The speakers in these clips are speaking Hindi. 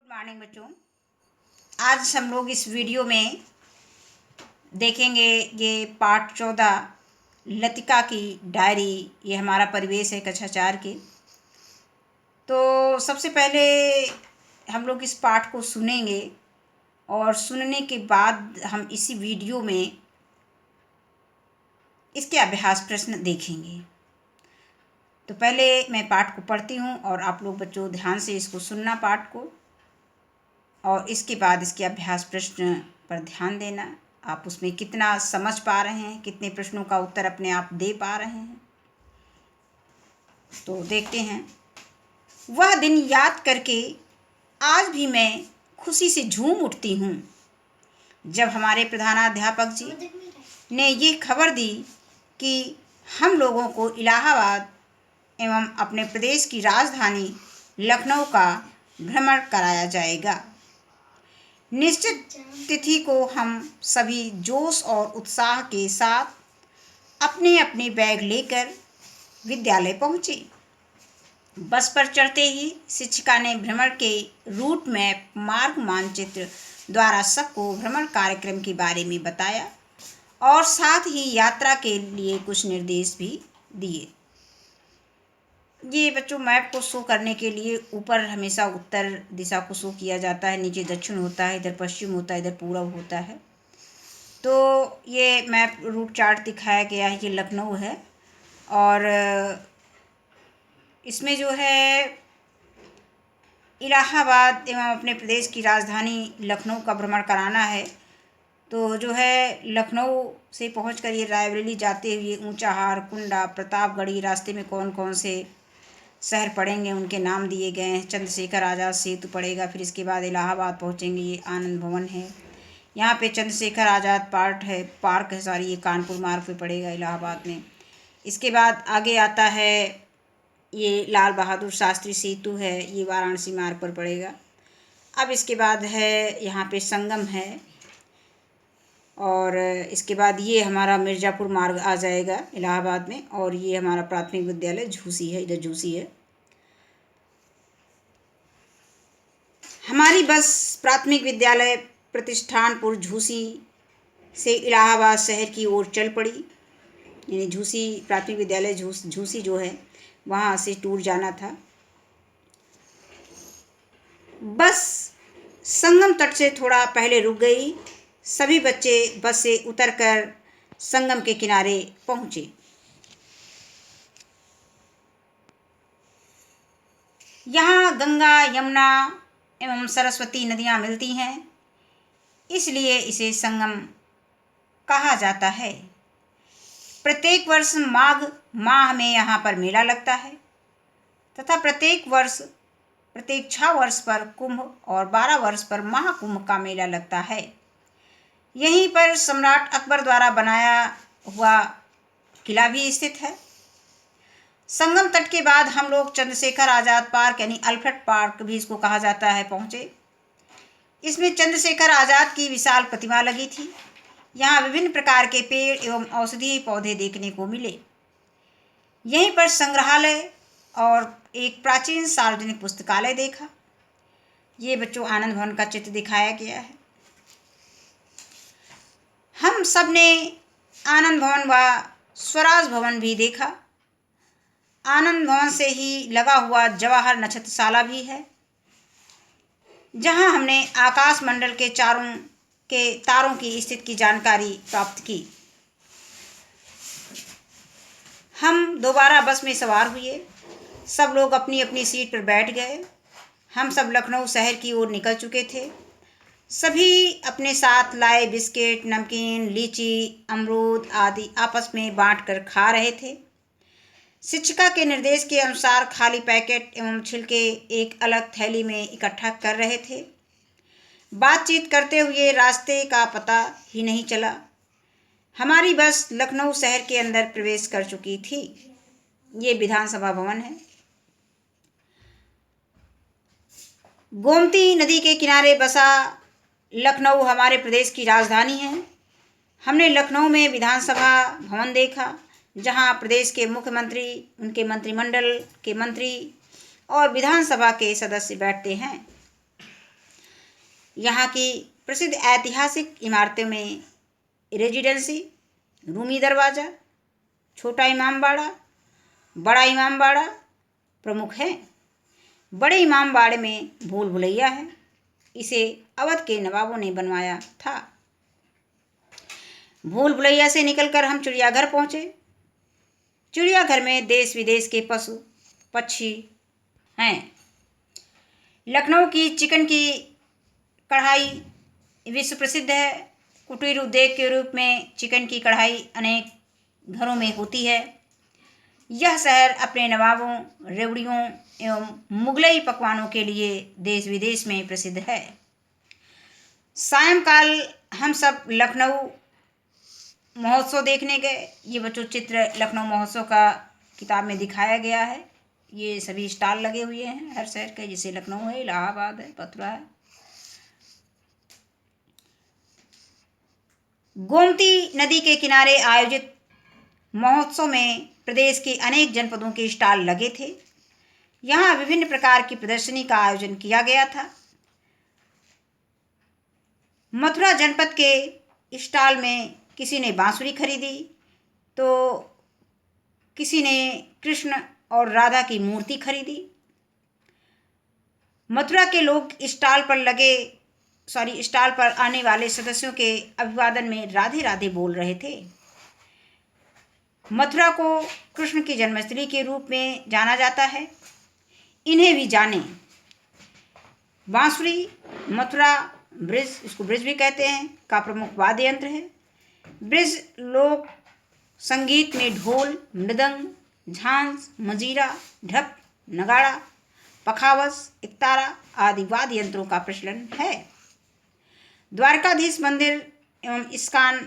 गुड मॉर्निंग बच्चों। आज हम लोग इस वीडियो में देखेंगे ये पाठ 14 लतिका की डायरी। ये हमारा परिवेश है कक्षा 4 की। तो सबसे पहले हम लोग इस पाठ को सुनेंगे और सुनने के बाद हम इसी वीडियो में इसके अभ्यास प्रश्न देखेंगे। तो पहले मैं पाठ को पढ़ती हूँ और आप लोग बच्चों ध्यान से इसको सुनना पाठ को, और इसके बाद इसके अभ्यास प्रश्न पर ध्यान देना। आप उसमें कितना समझ पा रहे हैं, कितने प्रश्नों का उत्तर अपने आप दे पा रहे हैं। तो देखते हैं। वह दिन याद करके आज भी मैं खुशी से झूम उठती हूँ जब हमारे प्रधानाध्यापक जी ने ये खबर दी कि हम लोगों को इलाहाबाद एवं अपने प्रदेश की राजधानी लखनऊ का भ्रमण कराया जाएगा। निश्चित तिथि को हम सभी जोश और उत्साह के साथ अपने अपने बैग लेकर विद्यालय पहुँचे। बस पर चढ़ते ही शिक्षिका ने भ्रमण के रूट मैप मार्ग मानचित्र द्वारा सबको भ्रमण कार्यक्रम के बारे में बताया और साथ ही यात्रा के लिए कुछ निर्देश भी दिए। ये बच्चों मैप को शो करने के लिए ऊपर हमेशा उत्तर दिशा को शो किया जाता है, नीचे दक्षिण होता है, इधर पश्चिम होता है, इधर पूरब होता है। तो ये मैप रूट चार्ट दिखाया गया है। ये लखनऊ है और इसमें जो है इलाहाबाद एवं अपने प्रदेश की राजधानी लखनऊ का भ्रमण कराना है। तो जो है लखनऊ से पहुंचकर ये रायबरेली जाते हुए ऊंचाहार, कुंडा, प्रतापगढ़ी, रास्ते में कौन कौन से शहर पड़ेंगे उनके नाम दिए गए हैं। चंद्रशेखर आज़ाद सेतु पड़ेगा, फिर इसके बाद इलाहाबाद पहुंचेंगे, ये आनंद भवन है। यहाँ पे चंद्रशेखर आज़ाद पार्क है, ये कानपुर मार्ग पे पड़ेगा इलाहाबाद में। इसके बाद आगे आता है ये लाल बहादुर शास्त्री सेतु है, ये वाराणसी मार्ग पर पड़ेगा। अब इसके बाद है यहाँ पे संगम है और इसके बाद ये हमारा मिर्ज़ापुर मार्ग आ जाएगा इलाहाबाद में, और ये हमारा प्राथमिक विद्यालय झूसी है, इधर झूसी है। हमारी बस प्राथमिक विद्यालय प्रतिष्ठानपुर झूसी से इलाहाबाद शहर की ओर चल पड़ी। यानी झूसी प्राथमिक विद्यालय झूसी जो है वहाँ से टूर जाना था। बस संगम तट से थोड़ा पहले रुक गई। सभी बच्चे बस से उतरकर संगम के किनारे पहुँचे। यहाँ गंगा, यमुना एवं सरस्वती नदियाँ मिलती हैं, इसलिए इसे संगम कहा जाता है। प्रत्येक वर्ष माघ माह में यहाँ पर मेला लगता है तथा प्रत्येक 6 वर्ष पर कुंभ और 12 वर्ष पर महाकुंभ का मेला लगता है। यहीं पर सम्राट अकबर द्वारा बनाया हुआ किला भी स्थित है। संगम तट के बाद हम लोग चंद्रशेखर आज़ाद पार्क यानी अल्फ्रेड पार्क भी इसको कहा जाता है पहुँचे। इसमें चंद्रशेखर आज़ाद की विशाल प्रतिमा लगी थी। यहाँ विभिन्न प्रकार के पेड़ एवं औषधीय पौधे देखने को मिले। यहीं पर संग्रहालय और एक प्राचीन सार्वजनिक पुस्तकालय देखा। ये बच्चों आनंद भवन का चित्र दिखाया गया है। हम सब ने आनंद भवन व स्वराज भवन भी देखा। आनंद भवन से ही लगा हुआ जवाहर नक्षत्रशाला भी है, जहां हमने आकाश मंडल के तारों की स्थिति की जानकारी प्राप्त की। हम दोबारा बस में सवार हुए। सब लोग अपनी अपनी सीट पर बैठ गए। हम सब लखनऊ शहर की ओर निकल चुके थे। सभी अपने साथ लाए बिस्किट, नमकीन, लीची, अमरूद आदि आपस में बांटकर खा रहे थे। शिक्षिका के निर्देश के अनुसार खाली पैकेट एवं छिलके एक अलग थैली में इकट्ठा कर रहे थे। बातचीत करते हुए रास्ते का पता ही नहीं चला। हमारी बस लखनऊ शहर के अंदर प्रवेश कर चुकी थी। ये विधानसभा भवन है। गोमती नदी के किनारे बसा लखनऊ हमारे प्रदेश की राजधानी है। हमने लखनऊ में विधानसभा भवन देखा, जहां प्रदेश के मुख्यमंत्री, उनके मंत्रिमंडल के मंत्री और विधानसभा के सदस्य बैठते हैं। यहाँ की प्रसिद्ध ऐतिहासिक इमारतों में रेजिडेंसी, रूमी दरवाज़ा, छोटा इमामबाड़ा, बड़ा इमामबाड़ा प्रमुख है। बड़े इमामबाड़े में भूल भुलैया है। इसे अवध के नवाबों ने बनवाया था। भूल भुलैया से निकलकर हम चिड़ियाघर पहुँचे। चिड़ियाघर में देश विदेश के पशु पक्षी हैं। लखनऊ की चिकन की कढ़ाई विश्व प्रसिद्ध है। कुटीर उद्योग के रूप में चिकन की कढ़ाई अनेक घरों में होती है। यह शहर अपने नवाबों, रेवड़ियों एवं मुगलई पकवानों के लिए देश विदेश में प्रसिद्ध है। सायंकाल हम सब लखनऊ महोत्सव देखने गए। ये बच्चों चित्र लखनऊ महोत्सव का किताब में दिखाया गया है। ये सभी स्टॉल लगे हुए हैं हर शहर के, जैसे लखनऊ है, इलाहाबाद है, मथुरा है। गोमती नदी के किनारे आयोजित महोत्सव में प्रदेश के अनेक जनपदों के स्टॉल लगे थे। यहाँ विभिन्न प्रकार की प्रदर्शनी का आयोजन किया गया था। मथुरा जनपद के स्टॉल में किसी ने बांसुरी खरीदी तो किसी ने कृष्ण और राधा की मूर्ति खरीदी। मथुरा के लोग स्टॉल पर आने वाले सदस्यों के अभिवादन में राधे राधे बोल रहे थे। मथुरा को कृष्ण की जन्मस्थली के रूप में जाना जाता है। इन्हें भी जाने। बांसुरी मथुरा ब्रिज, इसको ब्रिज भी कहते हैं, का प्रमुख वाद्य यंत्र है। ब्रिज लोक संगीत में ढोल, मृदंग, झांझ, मजीरा, ढप, नगाड़ा, पखावज, इकतारा आदि वाद्य यंत्रों का प्रचलन है। द्वारकाधीश मंदिर एवं इस्कॉन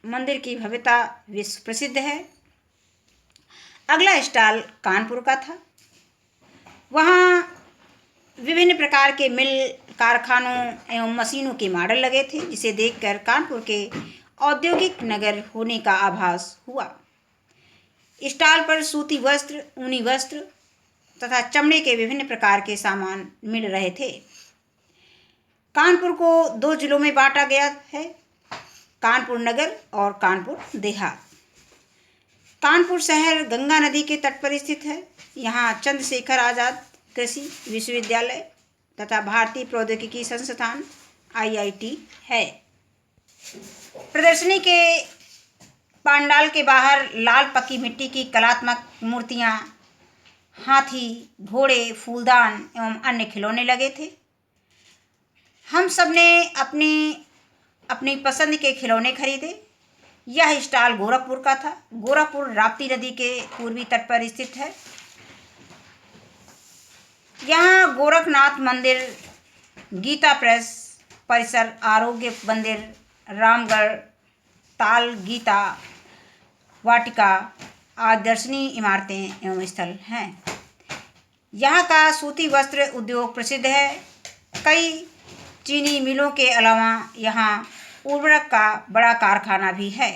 मंदिर की भव्यता विश्व प्रसिद्ध है। अगला स्टॉल कानपुर का था। वहाँ विभिन्न प्रकार के मिल, कारखानों एवं मशीनों के मॉडल लगे थे, जिसे देखकर कानपुर के औद्योगिक नगर होने का आभास हुआ। स्टॉल पर सूती वस्त्र, ऊनी वस्त्र तथा चमड़े के विभिन्न प्रकार के सामान मिल रहे थे। कानपुर को 2 जिलों में बांटा गया है, कानपुर नगर और कानपुर देहात। कानपुर शहर गंगा नदी के तट पर स्थित है। यहाँ चंद्रशेखर आजाद कृषि विश्वविद्यालय तथा भारतीय प्रौद्योगिकी संस्थान IIT है। प्रदर्शनी के पंडाल के बाहर लाल पक्की मिट्टी की कलात्मक मूर्तियाँ, हाथी, घोड़े, फूलदान एवं अन्य खिलौने लगे थे। हम सब ने अपनी पसंद के खिलौने खरीदे। यह स्टॉल गोरखपुर का था। गोरखपुर राप्ती नदी के पूर्वी तट पर स्थित है। यहाँ गोरखनाथ मंदिर, गीता प्रेस परिसर, आरोग्य मंदिर, रामगढ़ ताल गीता वाटिका आदि दर्शनीय इमारतें एवं स्थल हैं। यहाँ का सूती वस्त्र उद्योग प्रसिद्ध है। कई चीनी मिलों के अलावा यहाँ उर्वरक का बड़ा कारखाना भी है।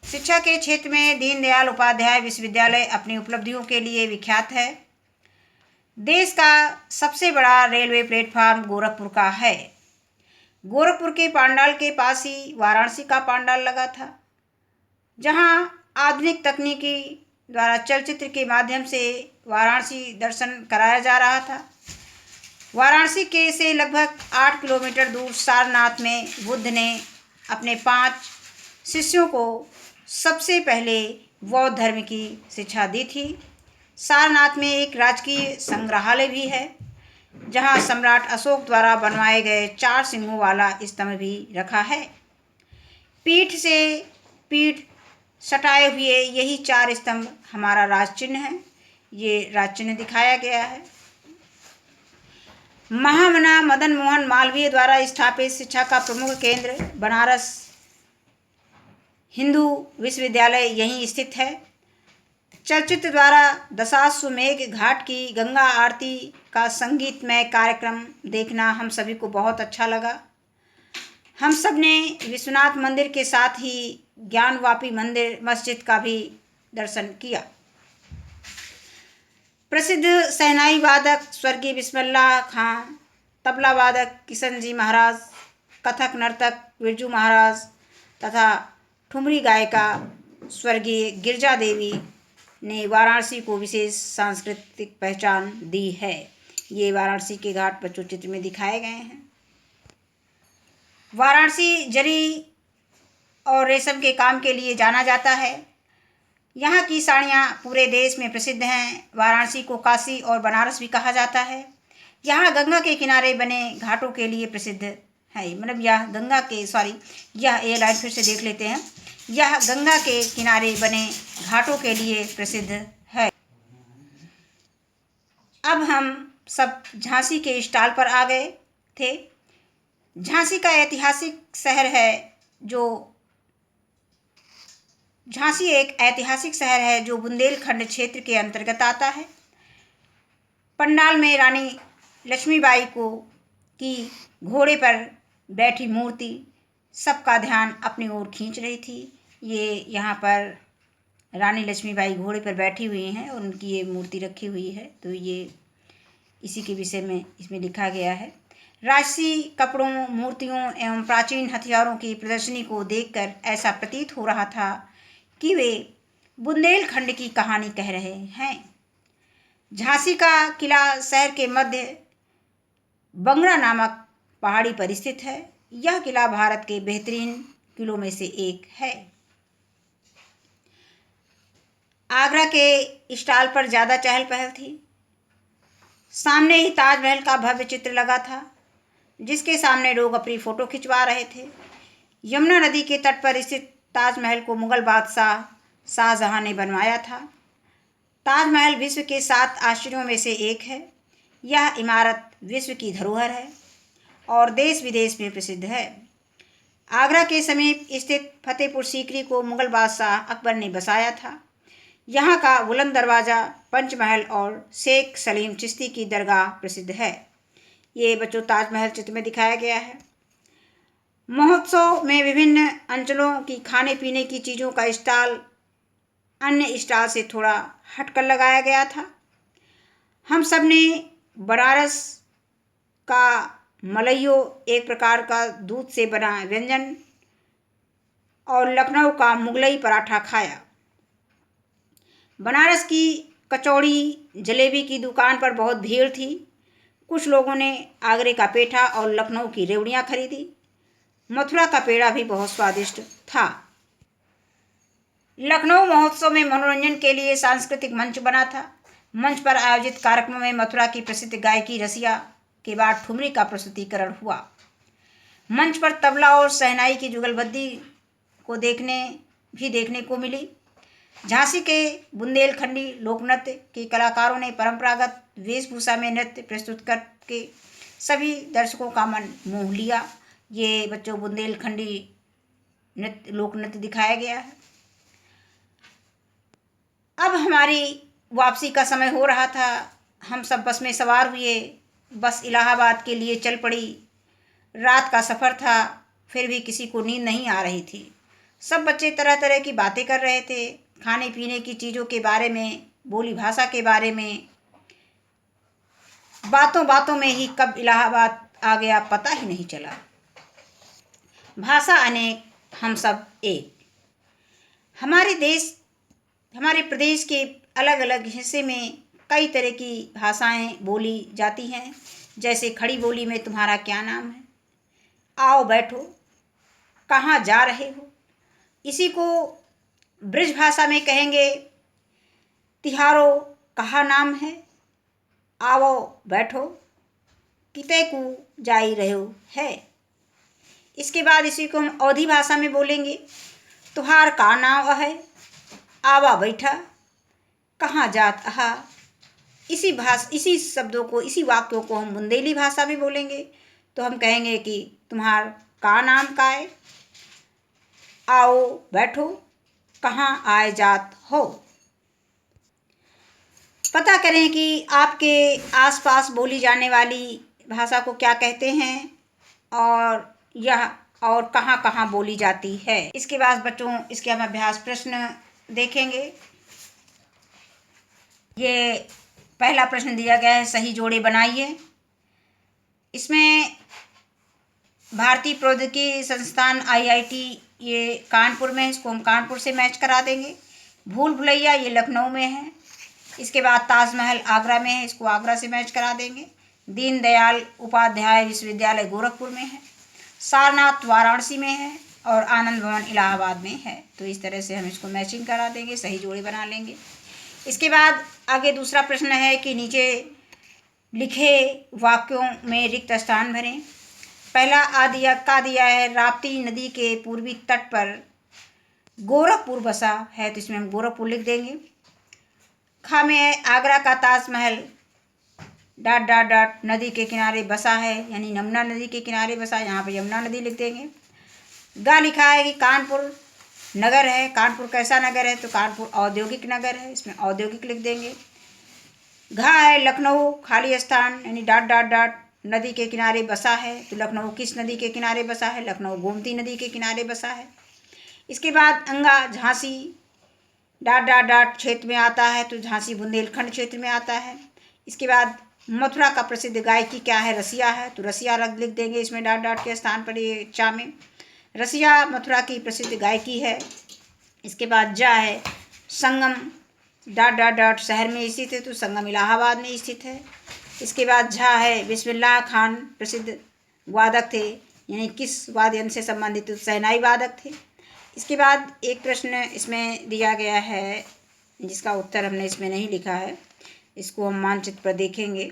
शिक्षा के क्षेत्र में दीनदयाल उपाध्याय विश्वविद्यालय अपनी उपलब्धियों के लिए विख्यात है। देश का सबसे बड़ा रेलवे प्लेटफार्म गोरखपुर का है। गोरखपुर के पांडाल के पास ही वाराणसी का पांडाल लगा था, जहाँ आधुनिक तकनीकी द्वारा चलचित्र के माध्यम से वाराणसी दर्शन कराया जा रहा था। वाराणसी के से लगभग 8 किलोमीटर दूर सारनाथ में बुद्ध ने अपने 5 शिष्यों को सबसे पहले बौद्ध धर्म की शिक्षा दी थी। सारनाथ में एक राजकीय संग्रहालय भी है, जहां सम्राट अशोक द्वारा बनवाए गए 4 सिंहों वाला स्तंभ भी रखा है। पीठ से पीठ सटाए हुए यही 4 स्तंभ हमारा राज चिन्ह है। ये राज चिन्ह दिखाया गया है। महामना मदन मोहन मालवीय द्वारा स्थापित शिक्षा का प्रमुख केंद्र बनारस हिंदू विश्वविद्यालय यहीं स्थित है। चलचित्र द्वारा दशाश्वमेध घाट की गंगा आरती का संगीतमय कार्यक्रम देखना हम सभी को बहुत अच्छा लगा। हम सब ने विश्वनाथ मंदिर के साथ ही ज्ञानवापी मंदिर मस्जिद का भी दर्शन किया। प्रसिद्ध शहनाई वादक स्वर्गीय बिस्मिल्लाह खां, तबला वादक किशन जी महाराज, कथक नर्तक बिरजू महाराज तथा ठुमरी गायिका स्वर्गीय गिरजा देवी ने वाराणसी को विशेष सांस्कृतिक पहचान दी है। ये वाराणसी के घाट बच्चों चित्र में दिखाए गए हैं। वाराणसी जरी और रेशम के काम के लिए जाना जाता है। यहाँ की साड़ियाँ पूरे देश में प्रसिद्ध हैं। वाराणसी को काशी और बनारस भी कहा जाता है। यहाँ गंगा के किनारे बने घाटों के लिए प्रसिद्ध है। मतलब यह गंगा के यह ये लाइन फिर से देख लेते हैं। यह गंगा के किनारे बने घाटों के लिए प्रसिद्ध है। अब हम सब झांसी के स्टॉल पर आ गए थे। झांसी का ऐतिहासिक शहर है झांसी एक ऐतिहासिक शहर है जो बुंदेलखंड क्षेत्र के अंतर्गत आता है। पंडाल में रानी लक्ष्मीबाई की घोड़े पर बैठी मूर्ति सबका ध्यान अपनी ओर खींच रही थी। ये यहाँ पर रानी लक्ष्मीबाई घोड़े पर बैठी हुई हैं और उनकी ये मूर्ति रखी हुई है, तो ये इसी के विषय में इसमें लिखा गया है। राजसी कपड़ों, मूर्तियों एवं प्राचीन हथियारों की प्रदर्शनी को देखकर ऐसा प्रतीत हो रहा था कि वे बुंदेलखंड की कहानी कह रहे हैं। झांसी का किला शहर के मध्य बंगरा नामक पहाड़ी पर स्थित है। यह किला भारत के बेहतरीन किलों में से एक है। आगरा के स्टॉल पर ज़्यादा चहल पहल थी। सामने ही ताजमहल का भव्य चित्र लगा था, जिसके सामने लोग अपनी फ़ोटो खिंचवा रहे थे। यमुना नदी के तट पर स्थित ताजमहल को मुग़ल बादशाह शाहजहां ने बनवाया था। ताजमहल विश्व के 7 आश्चर्यों में से एक है। यह इमारत विश्व की धरोहर है और देश विदेश में प्रसिद्ध है। आगरा के समीप स्थित फतेहपुर सीकरी को मुग़ल बादशाह अकबर ने बसाया था। यहाँ का बुलंद दरवाज़ा, पंचमहल और शेख सलीम चिश्ती की दरगाह प्रसिद्ध है। ये बच्चों ताजमहल चित्र में दिखाया गया है। महोत्सव में विभिन्न अंचलों की खाने पीने की चीज़ों का स्टॉल अन्य स्टॉल से थोड़ा हटकर लगाया गया था। हम सब ने बनारस का मलइयो, एक प्रकार का दूध से बना व्यंजन, और लखनऊ का मुगलई पराठा खाया। बनारस की कचौड़ी, जलेबी की दुकान पर बहुत भीड़ थी। कुछ लोगों ने आगरे का पेठा और लखनऊ की रेवड़ियाँ खरीदी। मथुरा का पेड़ा भी बहुत स्वादिष्ट था। लखनऊ महोत्सव में मनोरंजन के लिए सांस्कृतिक मंच बना था। मंच पर आयोजित कार्यक्रम में मथुरा की प्रसिद्ध गायकी रसिया के बाद ठुमरी का प्रस्तुतिकरण हुआ। मंच पर तबला और शहनाई की जुगलबंदी को देखने को मिली। झांसी के बुंदेलखंडी लोकनृत्य के कलाकारों ने परंपरागत वेशभूषा में नृत्य प्रस्तुत करके सभी दर्शकों का मन मोह लिया। ये बच्चों बुंदेलखंडी लोक नृत्य दिखाया गया है। अब हमारी वापसी का समय हो रहा था। हम सब बस में सवार हुए। बस इलाहाबाद के लिए चल पड़ी। रात का सफ़र था, फिर भी किसी को नींद नहीं आ रही थी। सब बच्चे तरह तरह की बातें कर रहे थे, खाने पीने की चीज़ों के बारे में, बोली भाषा के बारे में। बातों बातों में ही कब इलाहाबाद आ गया पता ही नहीं चला। भाषा अनेक, हम सब एक। हमारे प्रदेश के अलग अलग हिस्से में कई तरह की भाषाएं बोली जाती हैं। जैसे खड़ी बोली में तुम्हारा क्या नाम है, आओ बैठो, कहाँ जा रहे हो। इसी को ब्रज भाषा में कहेंगे तिहारो कहाँ नाम है, आओ बैठो, किते को जाई रहो है। इसके बाद इसी को हम अवधी भाषा में बोलेंगे तुहार का नाम है, आवा बैठा, कहाँ जात आहा। इसी शब्दों को, इसी वाक्यों को हम बुंदेली भाषा में बोलेंगे तो हम कहेंगे कि तुम्हार का नाम का है, आओ बैठो, कहाँ आए जात हो। पता करें कि आपके आसपास बोली जाने वाली भाषा को क्या कहते हैं और कहाँ कहाँ बोली जाती है। इसके बाद बच्चों इसके हम अभ्यास प्रश्न देखेंगे। ये पहला प्रश्न दिया गया है, सही जोड़े बनाइए। इसमें भारतीय प्रौद्योगिकी संस्थान IIT ये कानपुर में है, इसको हम कानपुर से मैच करा देंगे। भूल भुलैया ये लखनऊ में है। इसके बाद ताजमहल आगरा में है, इसको आगरा से मैच करा देंगे। दीनदयाल उपाध्याय विश्वविद्यालय गोरखपुर में है। सारनाथ वाराणसी में है और आनंद भवन इलाहाबाद में है। तो इस तरह से हम इसको मैचिंग करा देंगे, सही जोड़े बना लेंगे। इसके बाद आगे दूसरा प्रश्न है कि नीचे लिखे वाक्यों में रिक्त स्थान भरें। पहला का दिया है, राप्ती नदी के पूर्वी तट पर गोरखपुर बसा है, तो इसमें हम गोरखपुर लिख देंगे। खा में है, आगरा का ताजमहल ... नदी के किनारे बसा है, यानी यमुना नदी के किनारे बसा है, यहाँ पे यमुना नदी लिख देंगे। गा लिखा है कि कानपुर नगर है। कानपुर कैसा नगर है, तो कानपुर औद्योगिक नगर है, इसमें औद्योगिक लिख देंगे। घा है, लखनऊ खाली स्थान यानी ... नदी के किनारे बसा है, तो लखनऊ किस नदी के किनारे बसा है, लखनऊ गोमती नदी के किनारे बसा है। इसके बाद अंगा, झांसी ... क्षेत्र में आता है, तो झांसी बुंदेलखंड क्षेत्र में आता है। इसके बाद मथुरा का प्रसिद्ध गायकी क्या है, रसिया है, तो रसिया लिख देंगे इसमें ... के स्थान पर ये चा में। रसिया मथुरा की प्रसिद्ध गायकी है। इसके बाद जा है, संगम ... शहर में स्थित है, तो संगम इलाहाबाद में स्थित है। इसके बाद झा है, बिस्मिल्लाह खान प्रसिद्ध वादक थे, यानी किस वाद्य यंत्र से संबंधित, तो शहनाई वादक थे। इसके बाद एक प्रश्न इसमें दिया गया है जिसका उत्तर हमने इसमें नहीं लिखा है, इसको हम मानचित्र पर देखेंगे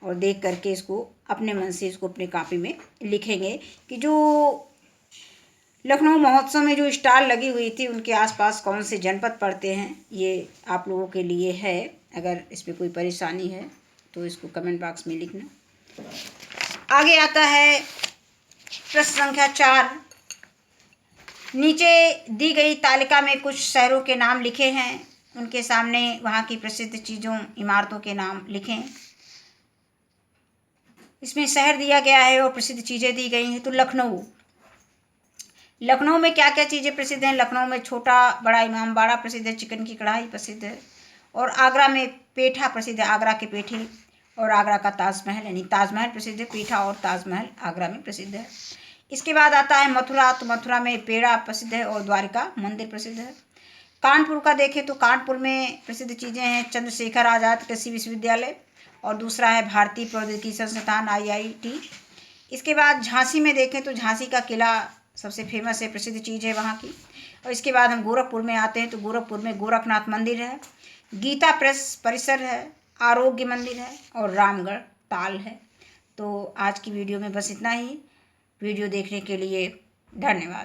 और देख करके इसको अपने मन से इसको अपने कॉपी में लिखेंगे कि जो लखनऊ महोत्सव में जो स्टॉल लगी हुई थी उनके आसपास कौन से जनपद पड़ते हैं। ये आप लोगों के लिए है, अगर इसमें कोई परेशानी है तो इसको कमेंट बॉक्स में लिखना। आगे आता है प्रश्न संख्या 4। नीचे दी गई तालिका में कुछ शहरों के नाम लिखे हैं, उनके सामने वहाँ की प्रसिद्ध चीज़ों इमारतों के नाम लिखें। इसमें शहर दिया गया है और प्रसिद्ध चीज़ें दी गई हैं। तो लखनऊ में क्या क्या चीज़ें प्रसिद्ध हैं। लखनऊ में छोटा बड़ा इमामबाड़ा प्रसिद्ध है, चिकन की कढ़ाई प्रसिद्ध है। और आगरा में पेठा प्रसिद्ध है, आगरा के पेठे। और आगरा का ताजमहल यानी ताजमहल प्रसिद्ध है, पेठा और ताजमहल आगरा में प्रसिद्ध है। इसके बाद आता है मथुरा, तो मथुरा में पेड़ा प्रसिद्ध है और द्वारिका मंदिर प्रसिद्ध है। कानपुर का देखें तो कानपुर में प्रसिद्ध चीज़ें हैं, चंद्रशेखर आज़ाद कृषि विश्वविद्यालय और दूसरा है भारतीय प्रौद्योगिकी संस्थान IIT। इसके बाद झांसी में देखें तो झांसी का किला सबसे फेमस है, प्रसिद्ध चीज़ है वहाँ की। और इसके बाद हम गोरखपुर में आते हैं तो गोरखपुर में गोरखनाथ मंदिर है, गीता प्रेस परिसर है, आरोग्य मंदिर है और रामगढ़ ताल है। तो आज की वीडियो में बस इतना ही। वीडियो देखने के लिए धन्यवाद।